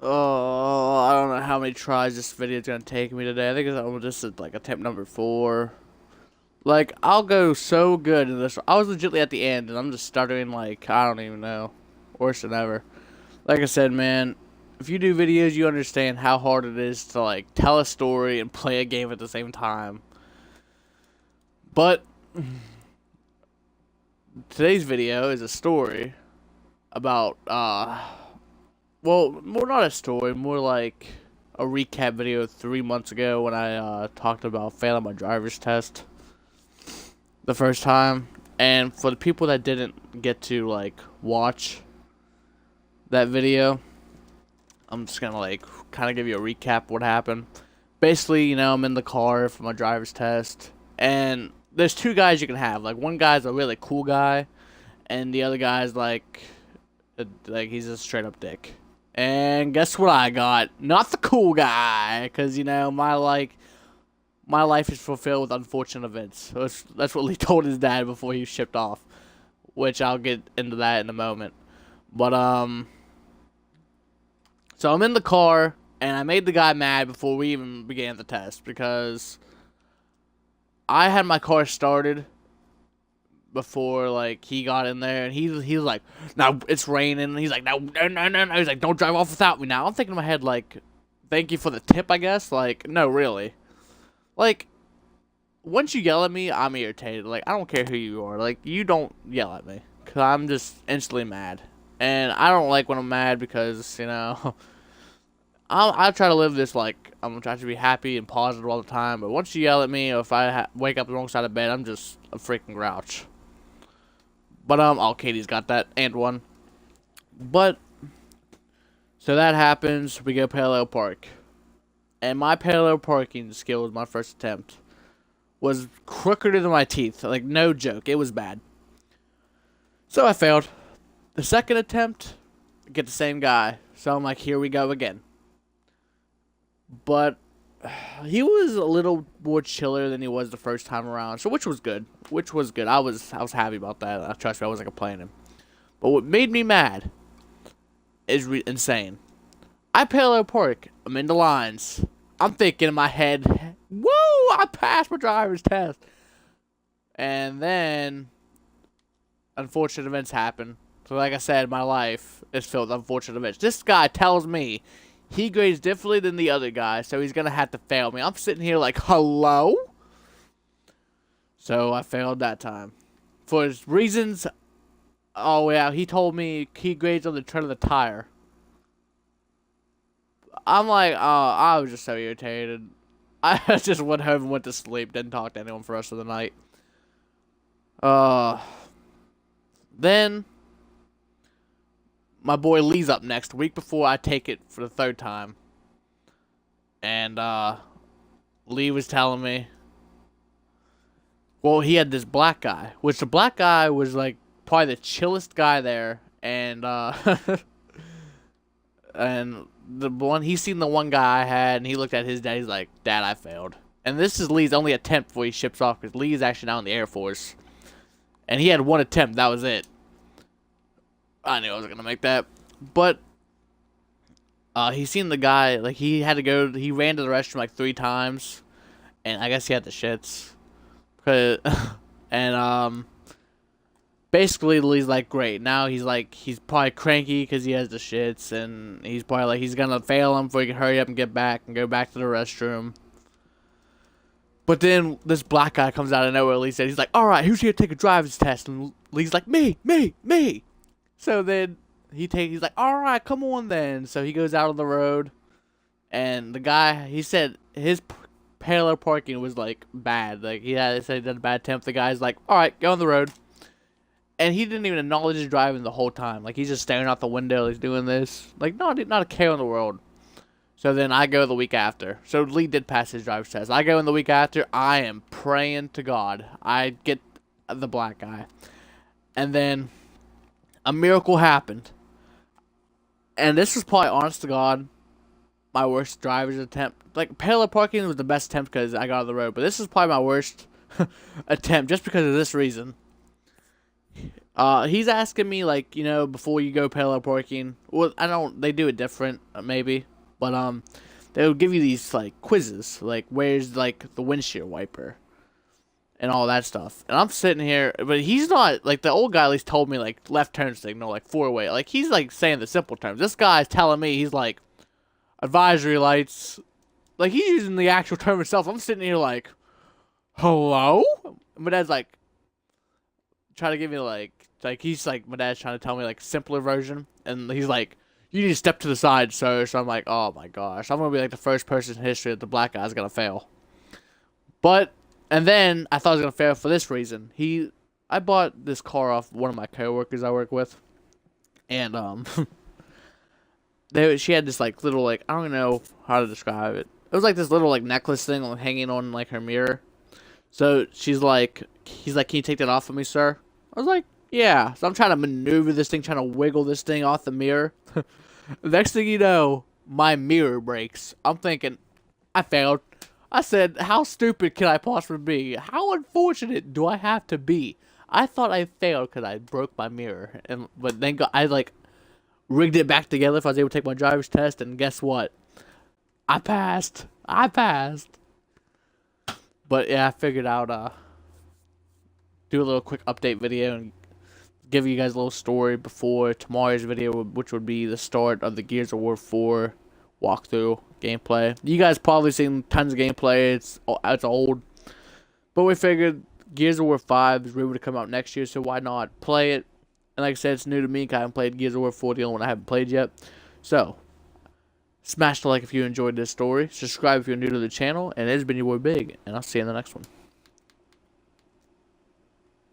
Oh, I don't know how many tries this video is gonna take me today. I think this is like attempt number 4. Like, I'll go so good in this. I was legitimately at the end, and I'm just stuttering like, I don't even know. Worse than ever. Like I said, man, if you do videos, you understand how hard it is to, like, tell a story and play a game at the same time. But, today's video is a story about, well, more not a story, more like a recap video 3 months ago when I talked about failing my driver's test the first time. And for the people that didn't get to like watch that video, I'm just gonna like kind of give you a recap of what happened. Basically, I'm in the car for my driver's test, and there's two guys you can have. Like, one guy's a really cool guy, and the other guy's like he's a straight up dick. And guess what I got? Not the cool guy, because, my life is fulfilled with unfortunate events. That's what Lee told his dad before he shipped off, which I'll get into that in a moment. But, so I'm in the car, and I made the guy mad before we even began the test, because I had my car started before, like, he got in there, and he was like, now it's raining, and he's like, no, he's like, don't drive off without me. Now I'm thinking in my head, like, thank you for the tip, I guess. Like, no, really. Like, once you yell at me, I'm irritated. Like, I don't care who you are. Like, you don't yell at me, because I'm just instantly mad. And I don't like when I'm mad because, I try to live this, like, I'm trying to be happy and positive all the time. But once you yell at me, or if I wake up the wrong side of bed, I'm just a freaking grouch. But, oh, Katie's got that, and one. But, so that happens, we go parallel park. And my parallel parking skills, my first attempt, was crookeder than my teeth. Like, no joke, it was bad. So I failed. The second attempt, I get the same guy. So I'm like, here we go again. But he was a little more chiller than he was the first time around, so which was good. I was happy about that. Trust me, I wasn't complaining. But what made me mad is insane. I parallel park. I'm in the lines. I'm thinking in my head, woo! I passed my driver's test. And then unfortunate events happen. So like I said, my life is filled with unfortunate events. This guy tells me he grades differently than the other guy, so he's going to have to fail me. I'm sitting here like, hello? So I failed that time. For his reasons, oh yeah, he told me he grades on the tread of the tire. I'm like, oh, I was just so irritated. I just went home and went to sleep, didn't talk to anyone for the rest of the night. Then my boy Lee's up next, week before I take it for the third time. And, Lee was telling me, well, he had this black guy, which the black guy was, like, probably the chillest guy there. And, and he seen the one guy I had, and he looked at his dad, he's like, Dad, I failed. And this is Lee's only attempt before he ships off, because Lee is actually now in the Air Force. And he had one attempt, that was it. I knew I was gonna make that. But he seen the guy, like, he ran to the restroom like 3 times, and I guess he had the shits. And basically Lee's like, great, now he's probably cranky because he has the shits, and he's probably like, he's gonna fail him before he can hurry up and get back and go back to the restroom. But then this black guy comes out of nowhere. Lee said, he's like, alright, who's here to take a driver's test? And Lee's like, me. So then he's like, alright, come on then. So he goes out on the road, and the guy, he said his parallel parking was like bad. Like, he said he did a bad attempt. The guy's like, alright, go on the road. And he didn't even acknowledge his driving the whole time. Like, he's just staring out the window, he's doing this. Like, not a care in the world. So then I go the week after. So Lee did pass his driver's test. I go in the week after. I am praying to God I get the black guy. And then a miracle happened. And this was probably, honest to God, my worst driver's attempt. Like, parallel parking was the best attempt because I got on the road. But this is probably my worst attempt just because of this reason. He's asking me, like, you know, before you go parallel parking. Well, I don't. They do it different, maybe, but they'll give you these like quizzes, like where's like the windshield wiper and all that stuff. And I'm sitting here, but he's not like the old guy. At least told me like left turn signal, like four-way. Like he's like saying the simple terms. This guy's telling me he's like advisory lights. Like he's using the actual term himself. I'm sitting here like, hello. My dad's like trying to give me like he's like my dad's trying to tell me like simpler version, and he's like, you need to step to the side, sir. So I'm like, oh my gosh, I'm gonna be like the first person in history that the black guy's gonna fail. But and then I thought I was gonna fail for this reason. I bought this car off one of my coworkers I work with, and she had this like little like I don't know how to describe it. It was like this little like necklace thing hanging on like her mirror. So he's like, can you take that off of me, sir? I was like, yeah. So I'm trying to maneuver this thing, trying to wiggle this thing off the mirror. Next thing you know, my mirror breaks. I'm thinking, I failed. I said, how stupid can I possibly be? How unfortunate do I have to be? I thought I failed because I broke my mirror, but then I like rigged it back together if I was able to take my driver's test, and guess what? I passed. I passed. But yeah, I figured out do a little quick update video and give you guys a little story before tomorrow's video, which would be the start of the Gears of War 4 walkthrough gameplay. You guys probably seen tons of gameplay. It's old, but we figured Gears of War 5 is rumored to come out next year, so why not play it? And like I said, it's new to me. I haven't played Gears of War 4, the only one I haven't played yet. So smash the like if you enjoyed this story. Subscribe if you're new to the channel. And it has been your boy Big, and I'll see you in the next one.